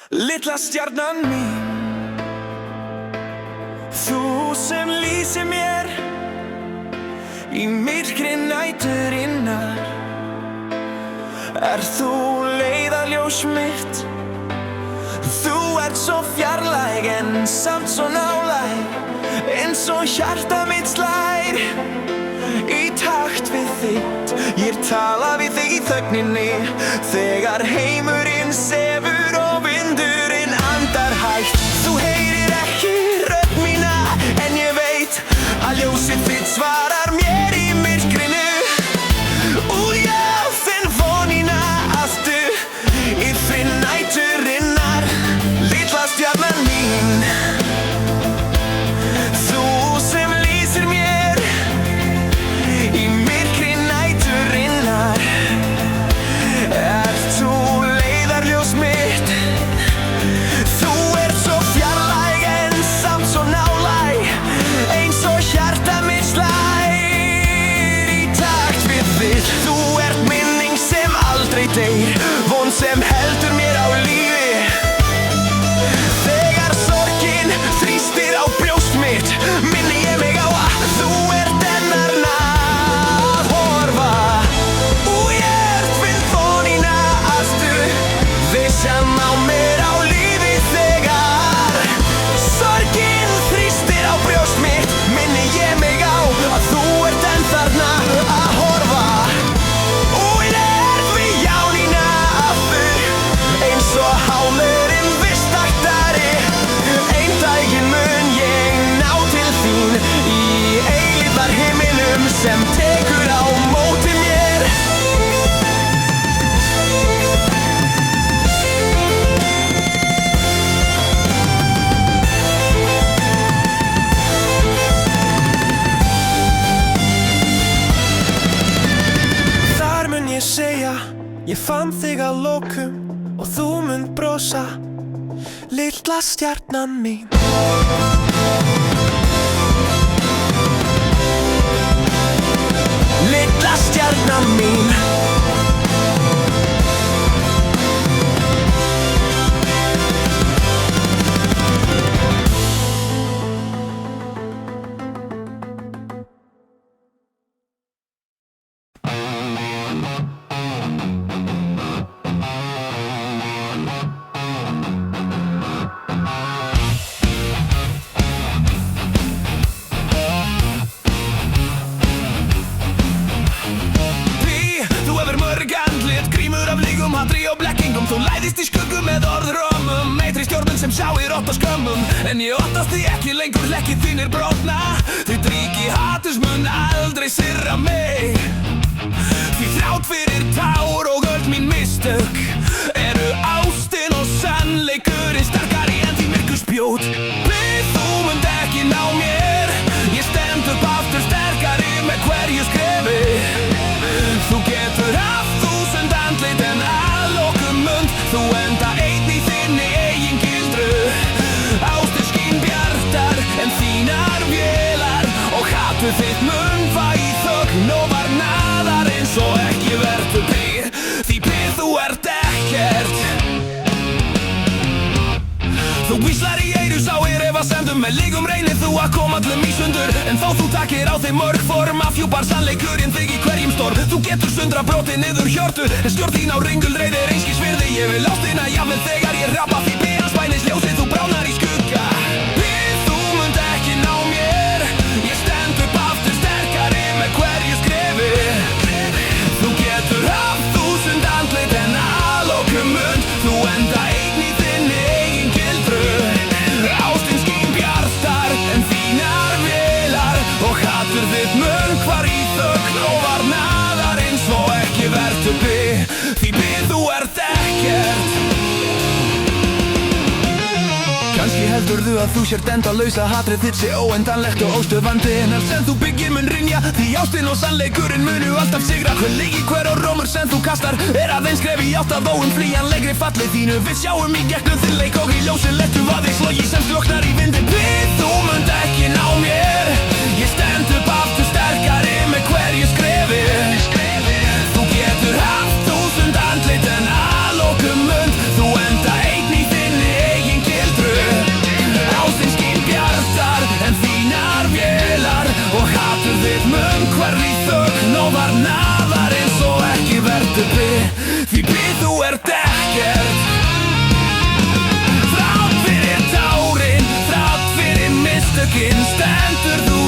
Litla stjarnan mín, þú sem lýsir mér í myrkri næturinnar. Þú leiðarljós mitt? Þú ert svo fjarlæg en samt svo nálæg, eins og hjarta mitt slær í takt við þitt. Ég tala við þig í þögninni þegar heimurinn sefur og vindurinn andar hægt. Þú heyrir ekki rödd mína en ég veit að ljósið þitt svarar mér í myrkrinu. Og ég finn vonina aftur í fri næturinnar. Litla stjarnan mín, þú sem lýsir mér í myrkri næturinnar. Þú leiðarljós mitt? Þú ert svo fjarlæg en samt svo nálæg, eins og hjarta mitt slær í takt við þitt. Þú ert minning sem aldrei deyr, von sem heldur mér á lífi. Þegar sorgin þrýstir á brjóst mitt, minni ég mig á að þú ert hennar að horfa. Og ég finn vonina aftur, vissan á mér á lífi. Þegar sorgin þrýstir á brjóst mitt, minni ég mig á að þú ert enn þarna að horfa. Og ég við jánina aftur, eins og hálurinn vistaktari. Einn daginn mun ég ná til þín í eilífðar himminum sem tekur á móti mér. Þar mun ég segja, ég fann þig að lokum, og þú mun brosa, litla stjarnan mín. Litla stjarnan mín. Hatri og blekkingum, þú læðist í skuggum með orðrómum, eitri stjórnum sem sjáir ótt og skömmum. En ég óttast því ekki lengur, lekkið þínir brotna. Þitt ríki haturs mun aldrei syrra mig. Því þrátt fyrir tár og öll mín mistök eru ástin og sannleikurinn sterkari en því myrkur spjót. Bið þú munt ekki ná mér, ég stend upp aftur sterkari með hverju skrefi. Þú getur haft þúsund andlit en að lokum mund þú enda einn í þinni eigin gildru. Ástin skín bjartar en þínar vélar, og hatur þitt mun var í þögn og var naðar eins og ekki vertu bið. Því bið þú ert ekkert. Þú hvíslar í eyru sá efasemdum, með líkum reynir þú að koma allum í sundur. En þó þú takir á þeim mörg form, afhjúpar sannleikurinn þig í hverjum storm. Þú getur sundra brotið niður hjörtu, en stjórn þín á ringulreiðir einskis virði. Ég vil ástina jafnvel þegar ég rappa, því byrjans bænis ljósið þú bránar í skugga. Bið þú munt ekki ná mér, ég stend upp aftur sterkari með hverju skrefi. Þú getur haft þúsund andlit en að lokum mund þú enda einn í þinni eigin gildru. Ástin skín bjartar en þínar vélar, og hatur þitt mun hvar í þögn og var naðar eins og ekki vertu bið. Því bið þú ert ekkert. Kannski heldurðu að þú sért endalausa, hatrið þitt sé óendanlegt og óstöðvandi. En allt sem þú byggir mun hrynja, því ástin og sannleikurinn munu alltaf sigra. Hver leiki, hver og rómur sem þú kastar er aðeins skref í átt að óumflýjanlegri falli þínu. Við sjáum í gegnum þinn leik og í ljósi lettum að þig slogi sem sloknar í vindi. Bið þú munt ekki ná mér, ég stend upp aftur sterkari með hverju skrefi. Þú getur haft þúsund andlit en að lokum mund þú enda einn í þinni Enginn stendur þú